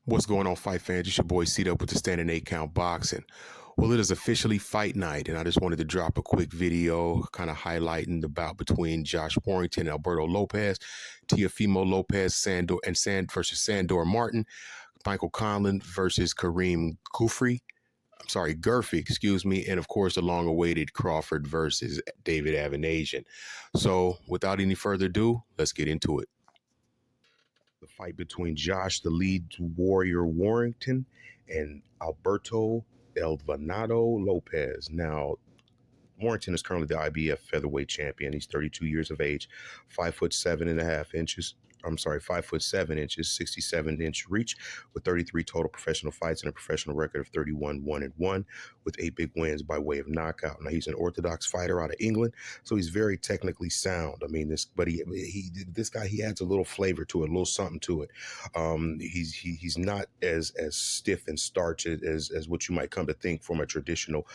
What's going on, fight fans? It's your boy C'd Up with the Standing 8 Count Boxing. Well, it is officially fight night, and I just wanted to drop a quick video kind of highlighting the bout between Josh Warrington and Alberto Lopez, Teofimo Lopez versus Sandor Martin, Michael Conlan versus Kareem Guerfi, excuse me, and of course the long-awaited Crawford versus David Anavysian. So, without any further ado, let's get into it. The fight between Josh, the lead warrior Warrington, and Alberto El Venado Lopez. Now, Warrington is currently the IBF featherweight champion. He's 32 years of age, 5'7.5" 5'7" 67-inch reach, with 33 total professional fights and a professional record of 31-1-1, with 8 big wins by way of knockout. Now, he's an orthodox fighter out of England, so he's very technically sound. I mean, this guy, he adds a little flavor to it, a little something to it. He's not as stiff and starch as what you might come to think from a traditional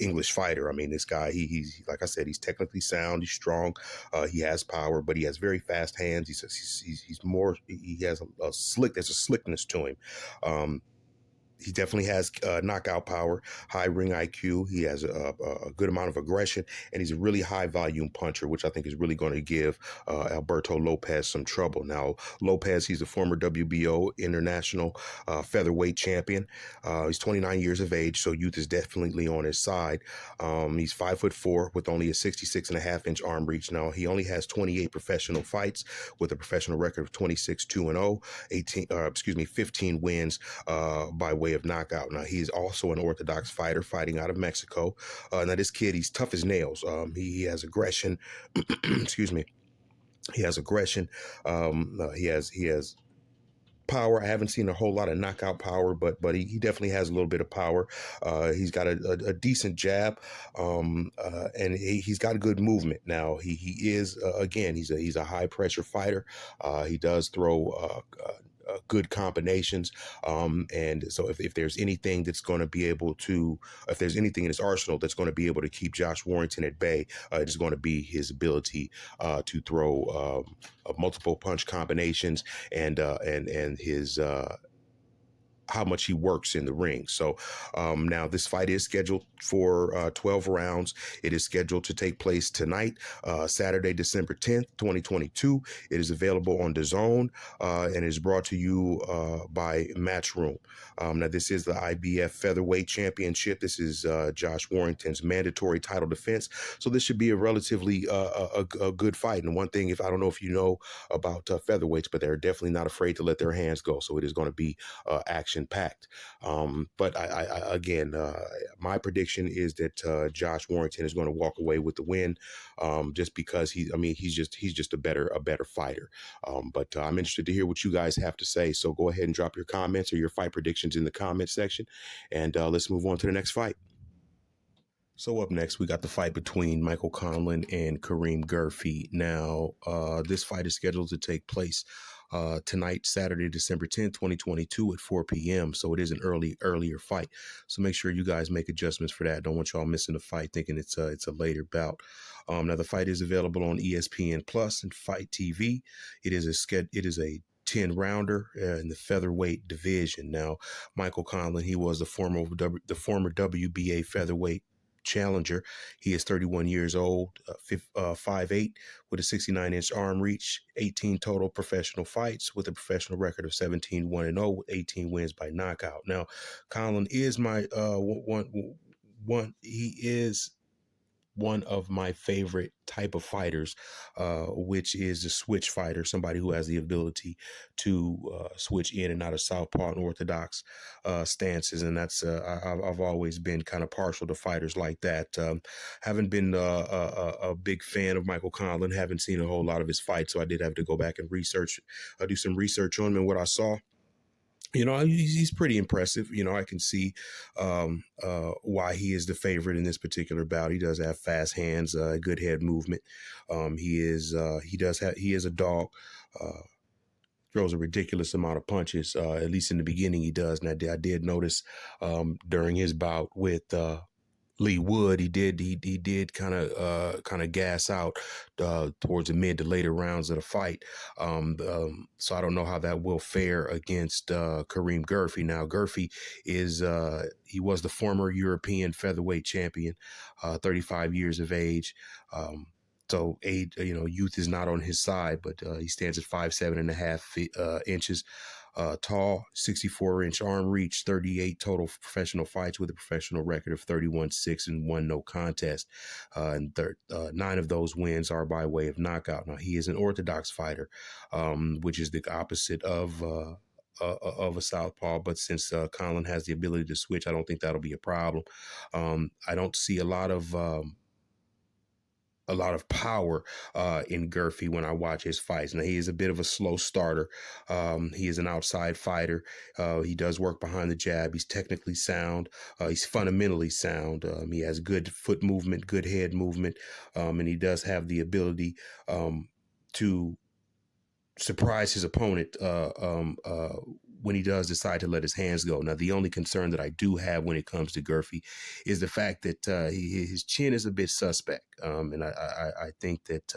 English fighter. I mean, this guy, he's like I said, he's technically sound, he's strong, he has power, but he has very fast hands. He has a slickness to him. He definitely has knockout power, high ring IQ. He has a good amount of aggression, and he's a really high volume puncher, which I think is really going to give Alberto Lopez some trouble. Now, Lopez, he's a former WBO international featherweight champion. He's 29 years of age, so youth is definitely on his side. He's 5'4" with only a 66.5-inch arm reach. Now, he only has 28 professional fights with a professional record of 26-2-0, 15 wins by way of knockout. Now, he's also an orthodox fighter fighting out of Mexico. Now, this kid, he's tough as nails. He has aggression. Excuse me. He has aggression. He has power. I haven't seen a whole lot of knockout power, but he definitely has a little bit of power. He's got a decent jab, and he's got a good movement. Now, he is again, he's a high pressure fighter. He does throw good combinations, and so if there's anything that's going to be able to, if there's anything in his arsenal that's going to be able to keep Josh Warrington at bay, it's going to be his ability to throw multiple punch combinations and his how much he works in the ring. So now this fight is scheduled for 12 rounds. It is scheduled to take place tonight, Saturday, December 10th, 2022. It is available on DAZN and is brought to you by Matchroom. Now, this is the IBF Featherweight Championship. This is Josh Warrington's mandatory title defense. So this should be a relatively a good fight. And one thing, I don't know if you know about featherweights, but they're definitely not afraid to let their hands go. So it is going to be action-packed. But again, my prediction is that Josh Warrington is going to walk away with the win, just because he's just a better fighter. But I'm interested to hear what you guys have to say. So go ahead and drop your comments or your fight predictions in the comment section, and let's move on to the next fight. So up next, we got the fight between Michael Conlan and Kareem Guerfi. Now, this fight is scheduled to take place tonight, Saturday, December 10th, 2022 at 4 p.m. So it is an earlier fight. So make sure you guys make adjustments for that. Don't want y'all missing the fight thinking it's a later bout. Now, the fight is available on ESPN Plus and Fight TV. It is a 10-rounder in the featherweight division. Now, Michael Conlan, he was the former WBA featherweight challenger. He is 31 years old, 5'8", with a 69-inch arm reach, 18 total professional fights with a professional record of 17-1-0 with 18 wins by knockout. Now, Conlan is my he is one of my favorite type of fighters, which is a switch fighter, somebody who has the ability to switch in and out of southpaw and orthodox stances. And that's I've always been kind of partial to fighters like that. Haven't been a big fan of Michael Conlan, haven't seen a whole lot of his fights, so I did have to go back and do some research on him. And what I saw, he's pretty impressive. I can see why he is the favorite in this particular bout. He does have fast hands, good head movement. He is a dog. Throws a ridiculous amount of punches. At least in the beginning, he does. And I did notice during his bout with Lee Wood, he did kind of gas out towards the mid to later rounds of the fight. So I don't know how that will fare against Kareem Guerfi. Now Guerfi is he was the former European featherweight champion, 35 years of age. So age, youth is not on his side, but he stands at 5'7.5" tall, 64-inch arm reach, 38 total professional fights with a professional record of 31-6 and 1 no contest. And 9 of those wins are by way of knockout. Now, he is an orthodox fighter, which is the opposite of a southpaw, but since Conlan has the ability to switch, I don't think that'll be a problem. I don't see a lot of power in Guerfi when I watch his fights. Now, he is a bit of a slow starter. He is an outside fighter. He does work behind the jab. He's technically sound. He's fundamentally sound. He has good foot movement, good head movement, and he does have the ability to surprise his opponent when he does decide to let his hands go. Now, the only concern that I do have when it comes to Guerfi is the fact that his chin is a bit suspect, and I think that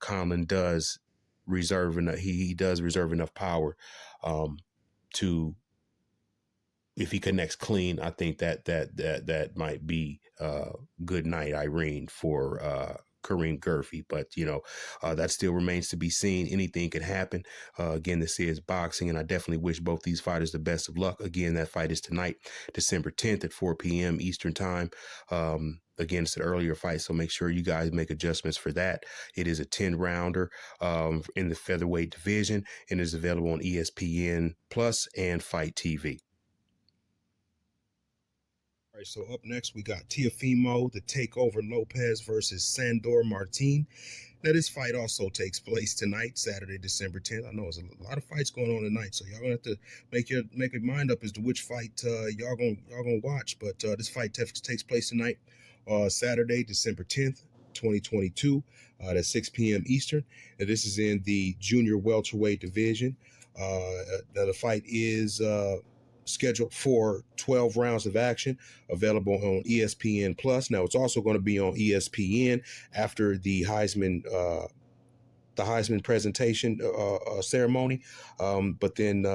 Conlan does reserve enough. He does reserve enough power to. If he connects clean, I think that might be good night, Irene, for Kareem Guerfi. But that still remains to be seen. Anything could happen. Again, this is boxing, and I definitely wish both these fighters the best of luck. Again, that fight is tonight, December 10th at 4 p.m. Eastern time. Again, it's an earlier fight, so make sure you guys make adjustments for that. It is a 10-rounder in the featherweight division, and is available on ESPN Plus and Fight TV. All right, so up next, we got Teofimo, the Takeover Lopez versus Sandor Martin. Now, this fight also takes place tonight, Saturday, December 10th. I know there's a lot of fights going on tonight, so y'all gonna have to make your mind up as to which fight y'all gonna watch. But this fight takes place tonight, Saturday, December 10th, 2022, at 6 p.m. Eastern. And this is in the junior welterweight division. Now, the fight is scheduled for 12 rounds of action, available on ESPN Plus. Now, it's also going to be on ESPN after the Heisman presentation ceremony. But then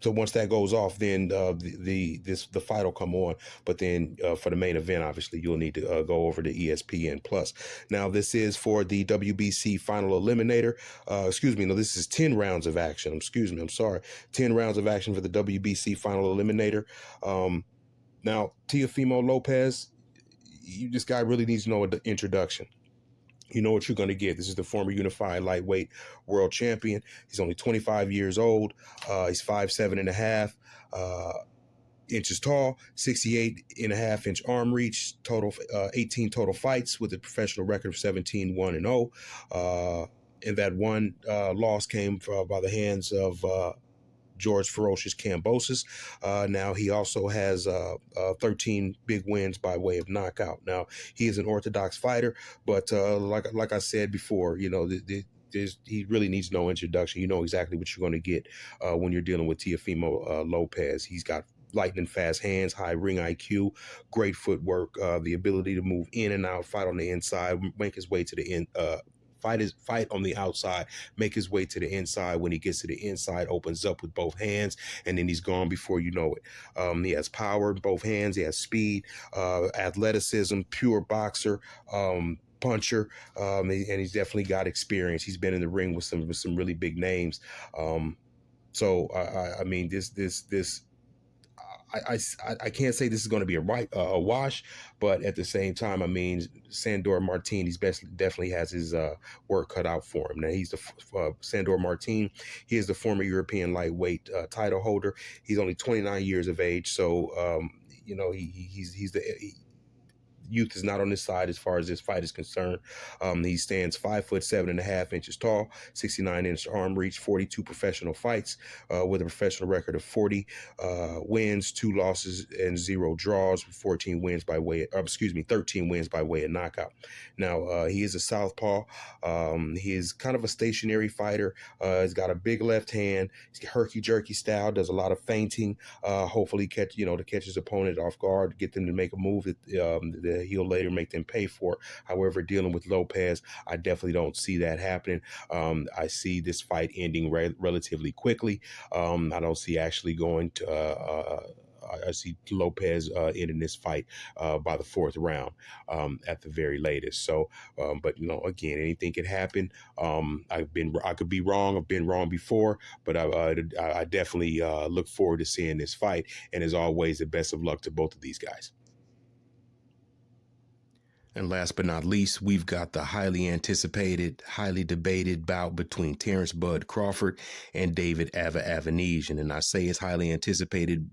so once that goes off, then the fight will come on. But then for the main event, obviously, you'll need to go over to ESPN Plus. Now, this is for the WBC Final Eliminator. No, this is 10 rounds of action. I'm sorry. 10 rounds of action for the WBC Final Eliminator. Now, Teofimo Lopez, this guy really needs to know an introduction. You know what you're going to get. This is the former unified lightweight world champion. He's only 25 years old. He's 5'7.5" inches tall, 68.5-inch arm reach, total 18 total fights with a professional record of 17-1-0. And that one loss came by the hands of George Ferocious Kambosos. Now, he also has 13 big wins by way of knockout. Now, he is an orthodox fighter, but like I said before, he really needs no introduction. You know exactly what you're going to get when you're dealing with Teofimo Lopez. He's got lightning fast hands, high ring IQ, great footwork, the ability to move in and out, fight on the inside, make his way to the end, fight on the outside, make his way to the inside. When he gets to the inside, opens up with both hands, and then he's gone before you know it. He has power in both hands. He has speed, athleticism, pure boxer, puncher, and he's definitely got experience. He's been in the ring with some really big names. So I mean, this. I can't say this is going to be a wash, but at the same time, I mean, Sandor Martin, definitely has his work cut out for him. Now, he's the Sandor Martin. He is the former European lightweight title holder. He's only 29 years of age, so he's youth is not on his side as far as this fight is concerned. He stands 5'7.5" tall, 69-inch arm reach, 42 professional fights with a professional record of 40 wins, 2 losses, and 0 draws, 13 wins by way of knockout. Now, he is a southpaw. He is kind of a stationary fighter. He's got a big left hand. He's herky-jerky style, does a lot of feinting. Hopefully to catch his opponent off guard, get them to make a move that he'll later make them pay for. However, dealing with Lopez, I definitely don't see that happening. I see this fight ending relatively quickly. I don't see actually going to I see Lopez ending this fight by the 4th round at the very latest. So, but again, anything can happen. I could be wrong. I've been wrong before, but I definitely look forward to seeing this fight. And as always, the best of luck to both of these guys. And last but not least, we've got the highly anticipated, highly debated bout between Terrence "Bud" Crawford and David Anavysian. And I say it's highly anticipated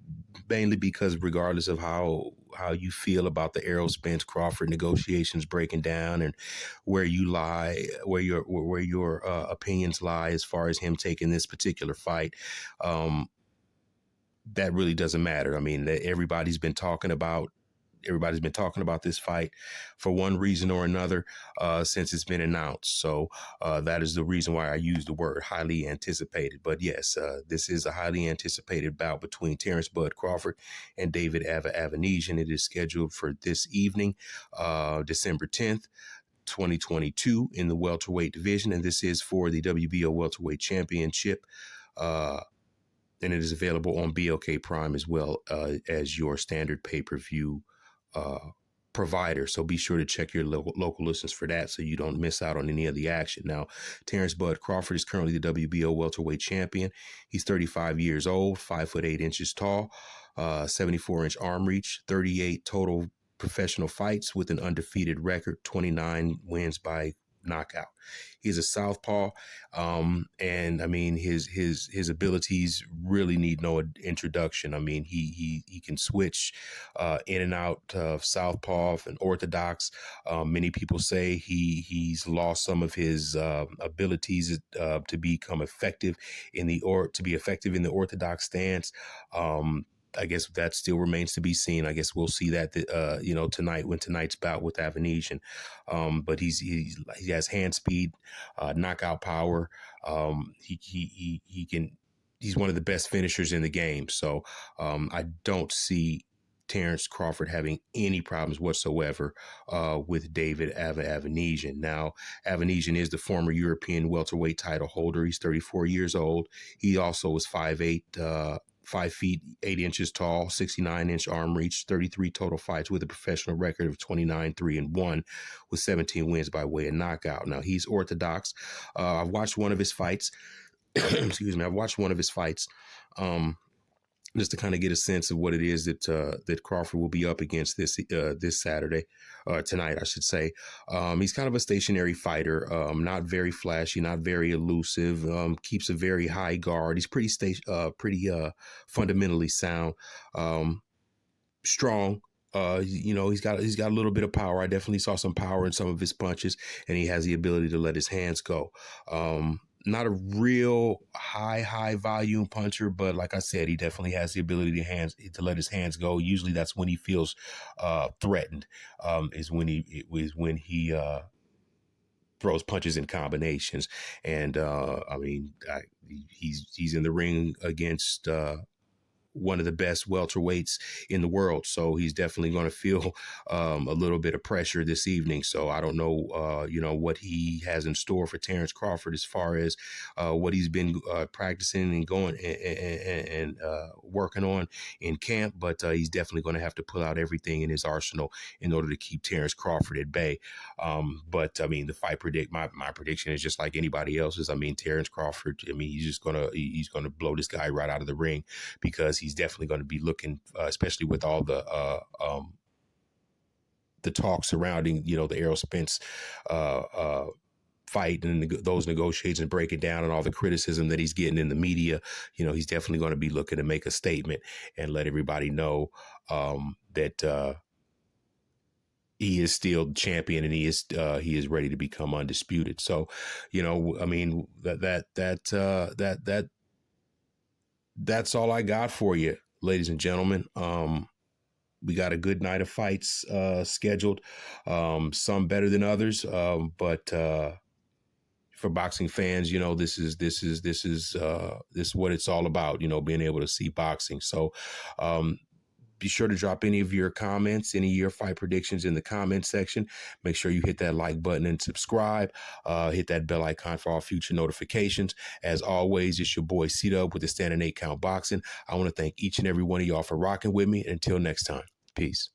mainly because regardless of how you feel about the Errol Spence Crawford negotiations breaking down and where you lie, where your opinions lie as far as him taking this particular fight, that really doesn't matter. I mean, everybody's been talking about this fight for one reason or another since it's been announced. So that is the reason why I use the word highly anticipated. But yes, this is a highly anticipated bout between Terrence "Bud" Crawford and David Anavysian. It is scheduled for this evening, December 10th. 2022 in the welterweight division, and this is for the WBO welterweight championship. And it is available on BLK Prime as well as your standard pay-per-view provider. So be sure to check your local listings for that so you don't miss out on any of the action. Now, Terrence "Bud" Crawford is currently the WBO welterweight champion. He's 35 years old, 5'8" tall, 74-inch arm reach, 38 total professional fights with an undefeated record, 29 wins by knockout. He's a southpaw, and I mean his abilities really need no introduction. I mean he can switch in and out of southpaw and orthodox. Many people say he's lost some of his abilities to become effective in the orthodox stance. I guess that still remains to be seen. I guess we'll see that, tonight when tonight's bout with Anavysian. But he has hand speed, knockout power. He's one of the best finishers in the game. So I don't see Terrence Crawford having any problems whatsoever with David Anavysian. Now, Anavysian is the former European welterweight title holder. He's 34 years old. He also was 5'8", 5 feet 8 inches tall, 69-inch arm reach, 33 total fights with a professional record of 29-3-1 with 17 wins by way of knockout. Now, he's orthodox. I've watched one of his fights. Excuse me. I've watched one of his fights. Just to kind of get a sense of what it is that Crawford will be up against this Saturday, tonight, I should say. He's kind of a stationary fighter, not very flashy, not very elusive, keeps a very high guard. He's pretty fundamentally sound, strong. He's got a little bit of power. I definitely saw some power in some of his punches, and he has the ability to let his hands go. Not a real high volume puncher, but like I said, he definitely has the ability to let his hands go. Usually that's when he feels threatened, is when he throws punches in combinations. And he's in the ring against one of the best welterweights in the world. So he's definitely going to feel a little bit of pressure this evening. So I don't know, what he has in store for Terrence Crawford as far as what he's been practicing and going and working on in camp. But he's definitely going to have to pull out everything in his arsenal in order to keep Terrence Crawford at bay. But I mean, the fight my prediction is just like anybody else's. I mean, Terrence Crawford, he's going to blow this guy right out of the ring, because he's definitely going to be looking, especially with all the talk surrounding, the Errol Spence fight and those negotiations breaking down and all the criticism that he's getting in the media. He's definitely going to be looking to make a statement and let everybody know that he is still champion, and he is ready to become undisputed. So, I mean, that's all I got for you, ladies and gentlemen. We got a good night of fights scheduled, some better than others, but for boxing fans, this is what it's all about. Being able to see boxing. So, be sure to drop any of your comments, any of your fight predictions in the comment section. Make sure you hit that like button and subscribe. Hit that bell icon for all future notifications. As always, it's your boy C-Dub with the Standing 8 Count Boxing. I want to thank each and every one of y'all for rocking with me. Until next time, peace.